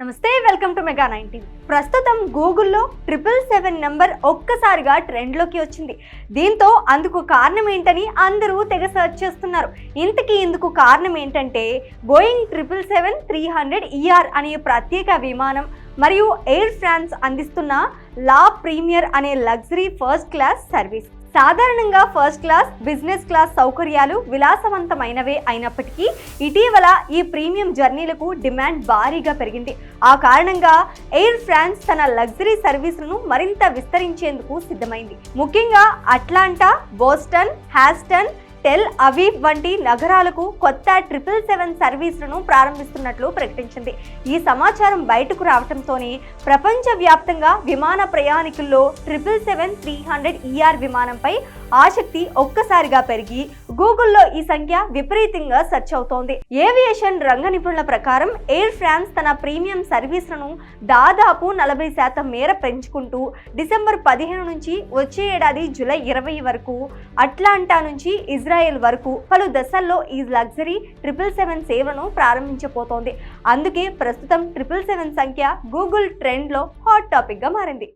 నమస్తే, welcome to mega 19. ప్రస్తుతం గూగుల్లో 777 నెంబర్ ఒక్కసారిగా ట్రెండ్లోకి వచ్చింది. దీంతో అందుకు కారణం ఏంటని అందరూ తెగ సర్చ్ చేస్తున్నారు. ఇందుకు కారణం ఏంటంటే బోయింగ్ 777-300ER అనే ప్రత్యేక విమానం మరియు ఎయిర్ ఫ్రాన్స్ అందిస్తున్న లా ప్రీమియర్ అనే లగ్జరీ ఫస్ట్ క్లాస్ సర్వీస్. సాధారణంగా ఫస్ట్ క్లాస్, బిజినెస్ క్లాస్ సౌకర్యాలు విలాసవంతమైనవే అయినప్పటికీ ఇటీవల ఈ ప్రీమియం జర్నీలకు డిమాండ్ భారీగా పెరిగింది. ఆ కారణంగా ఎయిర్ ఫ్రాన్స్ తన లగ్జరీ సర్వీసులను మరింత విస్తరించేందుకు సిద్ధమైంది. ముఖ్యంగా అట్లాంటా, బోస్టన్, హ్యాస్టన్, టెల్ అవీవ్ వంటి నగరాలకు కొత్త 777 సర్వీసులను ప్రారంభిస్తున్నట్లు ప్రకటించింది. ఈ సమాచారం బయటకు రావడంతోనే ప్రపంచవ్యాప్తంగా విమాన ప్రయాణికుల్లో 777-300ER విమానంపై ఆసక్తి ఒక్కసారిగా పెరిగి గూగుల్లో ఈ సంఖ్య విపరీతంగా సెర్చ్ అవుతోంది. ఏవియేషన్ రంగ నిపుణుల ప్రకారం ఎయిర్ ఫ్రాన్స్ తన ప్రీమియం సర్వీసులను దాదాపు 40% మేర పెంచుకుంటూ డిసెంబర్ 15 నుంచి వచ్చే ఏడాది జూలై 20 వరకు అట్లాంటా నుంచి ఇజ్రాయెల్ వరకు పలు దశల్లో ఈ లగ్జరీ 777 సేవను ప్రారంభించబోతోంది. అందుకే ప్రస్తుతం 777 సంఖ్య గూగుల్ ట్రెండ్లో హాట్ టాపిక్గా మారింది.